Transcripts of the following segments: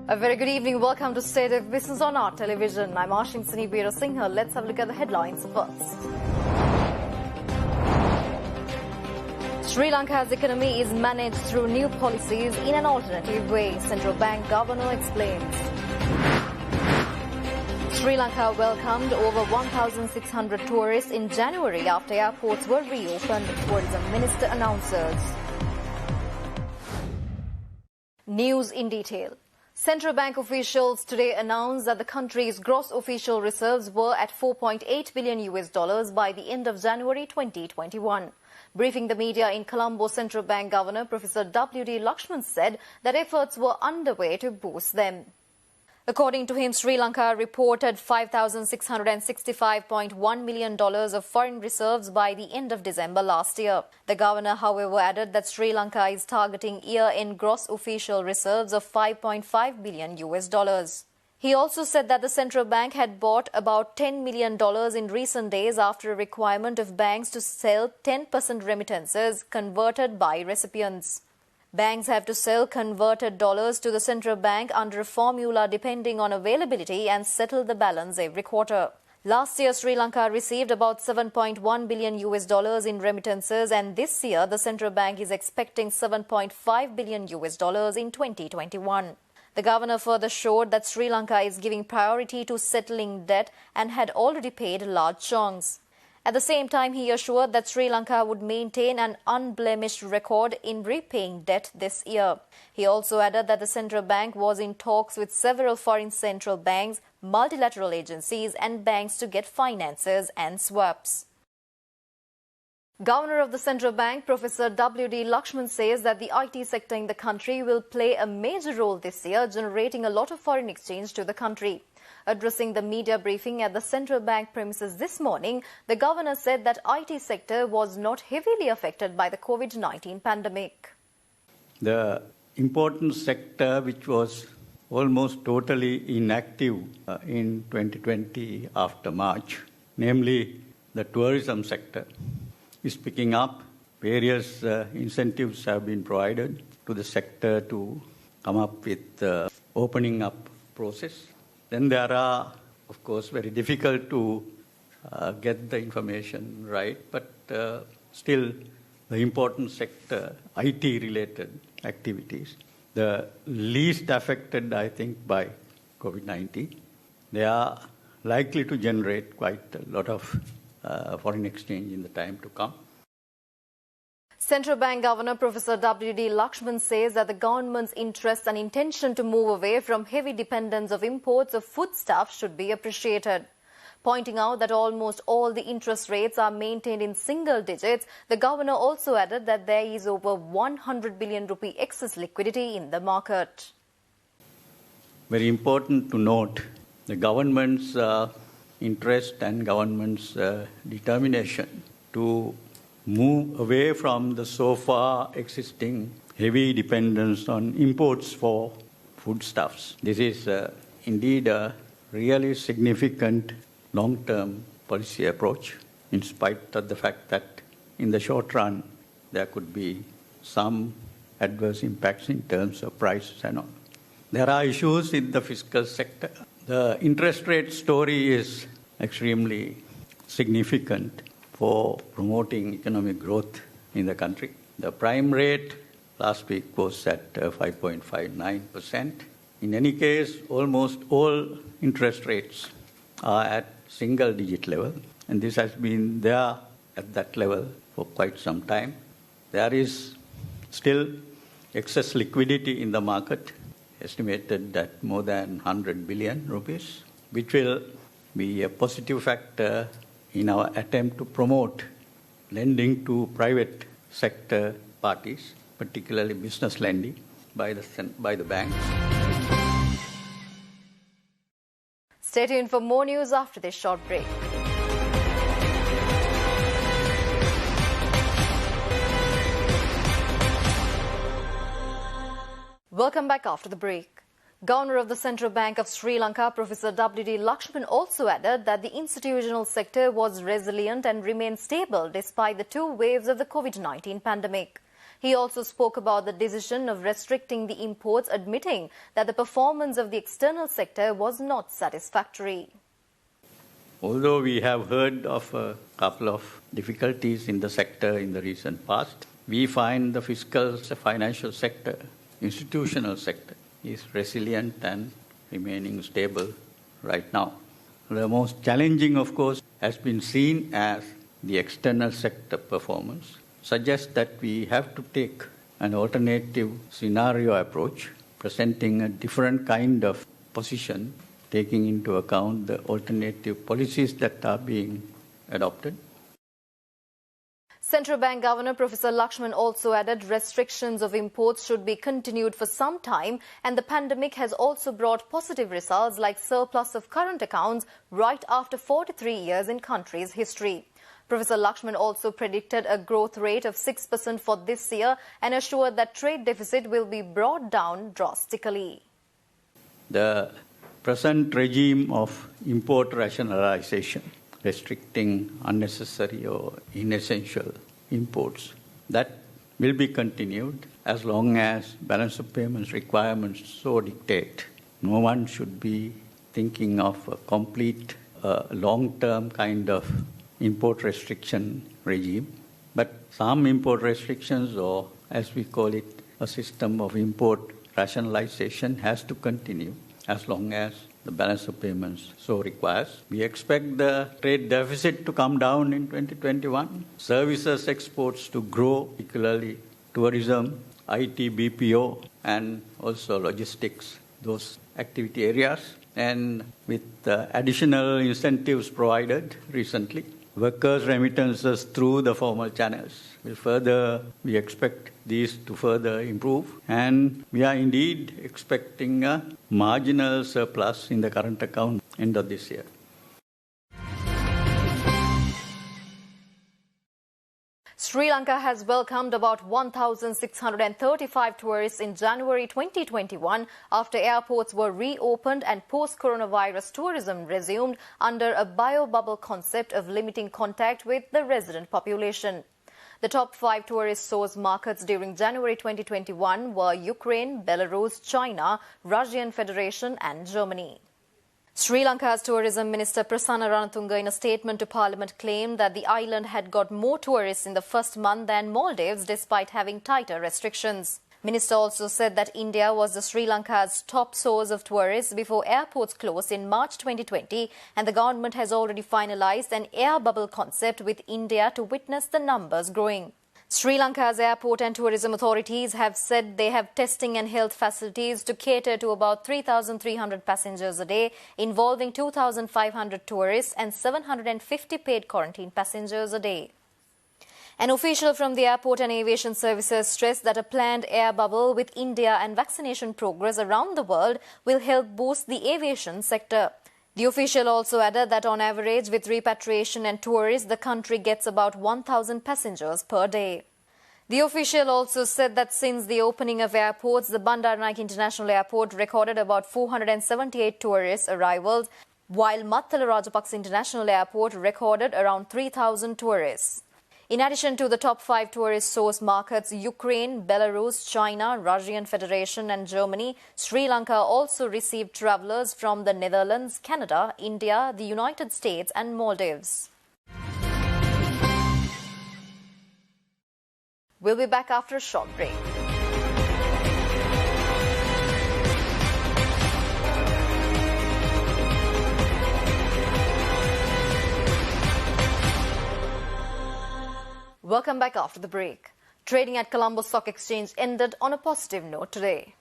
A very good evening. Welcome to State of Business on our television. I'm Ashim Sinibira Singha. Let's have a look at the headlines first. Sri Lanka's economy is managed through new policies in an alternative way, Central Bank Governor explains. Sri Lanka welcomed over 1,600 tourists in January after airports were reopened, tourism minister announces. News in detail. Central Bank officials today announced that the country's gross official reserves were at $4.8 billion by the end of January 2021. Briefing the media in Colombo, Central Bank Governor Professor W.D. Lakshman said that efforts were underway to boost them. According to him, Sri Lanka reported $5,665.1 million of foreign reserves by the end of December last year. The governor, however, added that Sri Lanka is targeting year-end gross official reserves of $5.5 billion. He also said that the central bank had bought about $10 million in recent days after a requirement of banks to sell 10% remittances converted by recipients. Banks have to sell converted dollars to the central bank under a formula depending on availability and settle the balance every quarter. Last year, Sri Lanka received about $7.1 billion in remittances, and this year the central bank is expecting $7.5 billion in 2021. The governor further showed that Sri Lanka is giving priority to settling debt and had already paid large chunks. At the same time, he assured that Sri Lanka would maintain an unblemished record in repaying debt this year. He also added that the central bank was in talks with several foreign central banks, multilateral agencies and banks to get finances and swaps. Governor of the Central Bank, Professor W.D. Lakshman, says that the IT sector in the country will play a major role this year, generating a lot of foreign exchange to the country. Addressing the media briefing at the central bank premises this morning, the governor said that IT sector was not heavily affected by the COVID-19 pandemic. The important sector which was almost totally inactive in 2020 after March, namely the tourism sector, is picking up. Various incentives have been provided to the sector to come up with the opening up process. Then there are, of course, very difficult to get the information right, but still the important sector, IT-related activities, the least affected, I think, by COVID-19. They are likely to generate quite a lot of foreign exchange in the time to come. Central Bank Governor Professor W.D. Lakshman says that the government's interest and intention to move away from heavy dependence of imports of foodstuffs should be appreciated. Pointing out that almost all the interest rates are maintained in single digits, the governor also added that there is over 100 billion rupee excess liquidity in the market. Very important to note the government's interest and government's determination to move away from the so far existing heavy dependence on imports for foodstuffs. This is indeed a really significant long-term policy approach, in spite of the fact that in the short run there could be some adverse impacts in terms of prices and all. There are issues in the fiscal sector. The interest rate story is extremely significant for promoting economic growth in the country. The prime rate last week was at 5.59%. In any case, almost all interest rates are at single-digit level, and this has been there at that level for quite some time. There is still excess liquidity in the market, estimated at more than 100 billion rupees, which will be a positive factor in our attempt to promote lending to private sector parties, particularly business lending by the banks. Stay tuned for more news after this short break. Welcome back after the break. Governor of the Central Bank of Sri Lanka, Professor W.D. Lakshman, also added that the institutional sector was resilient and remained stable despite the two waves of the COVID-19 pandemic. He also spoke about the decision of restricting the imports, admitting that the performance of the external sector was not satisfactory. Although we have heard of a couple of difficulties in the sector in the recent past, we find the fiscal financial sector, institutional sector, is resilient and remaining stable right now. The most challenging, of course, has been seen as the external sector performance, suggests that we have to take an alternative scenario approach, presenting a different kind of position, taking into account the alternative policies that are being adopted. Central Bank Governor Professor Lakshman also added restrictions of imports should be continued for some time, and the pandemic has also brought positive results like surplus of current accounts right after 43 years in country's history. Professor Lakshman also predicted a growth rate of 6% for this year and assured that trade deficit will be brought down drastically. The present regime of import rationalization, restricting unnecessary or inessential imports, that will be continued as long as balance of payments requirements so dictate. No one should be thinking of a complete long-term kind of import restriction regime, but some import restrictions, or as we call it, a system of import rationalization, has to continue as long as the balance of payments so requires. We expect the trade deficit to come down in 2021, services exports to grow, particularly tourism, IT, BPO, and also logistics, those activity areas. And with additional incentives provided recently, workers' remittances through the formal channels will further, we expect these to further improve. And we are indeed expecting a marginal surplus in the current account end of this year. Sri Lanka has welcomed about 1,635 tourists in January 2021 after airports were reopened and post-coronavirus tourism resumed under a bio-bubble concept of limiting contact with the resident population. The top 5 tourist source markets during January 2021 were Ukraine, Belarus, China, Russian Federation and Germany. Sri Lanka's Tourism Minister Prasanna Ranatunga in a statement to Parliament claimed that the island had got more tourists in the first month than Maldives despite having tighter restrictions. Minister also said that India was the Sri Lanka's top source of tourists before airports closed in March 2020, and the government has already finalized an air bubble concept with India to witness the numbers growing. Sri Lanka's airport and tourism authorities have said they have testing and health facilities to cater to about 3,300 passengers a day, involving 2,500 tourists and 750 paid quarantine passengers a day. An official from the Airport and Aviation Services stressed that a planned air bubble with India and vaccination progress around the world will help boost the aviation sector. The official also added that on average, with repatriation and tourists, the country gets about 1,000 passengers per day. The official also said that since the opening of airports, the Bandaranaike International Airport recorded about 478 tourist arrivals, while Mattala Rajapaksa International Airport recorded around 3,000 tourists. In addition to the top 5 tourist source markets, Ukraine, Belarus, China, Russian Federation and Germany, Sri Lanka also received travelers from the Netherlands, Canada, India, the United States and Maldives. We'll be back after a short break. Welcome back after the break. Trading at Colombo Stock Exchange ended on a positive note today.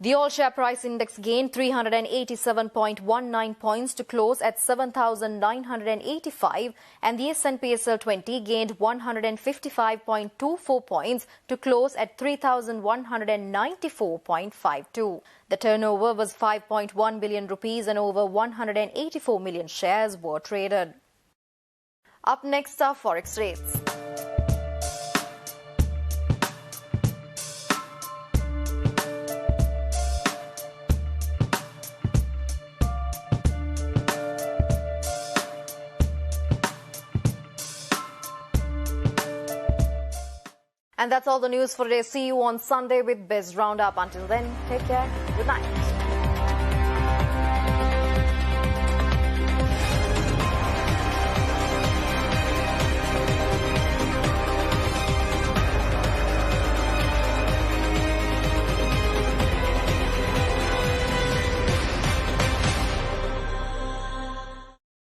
The all-share price index gained 387.19 points to close at 7,985, and the S&P SL 20 gained 155.24 points to close at 3,194.52. The turnover was 5.1 billion rupees and over 184 million shares were traded. Up next are forex rates. And that's all the news for today. See you on Sunday with Biz Roundup. Until then, take care. Good night.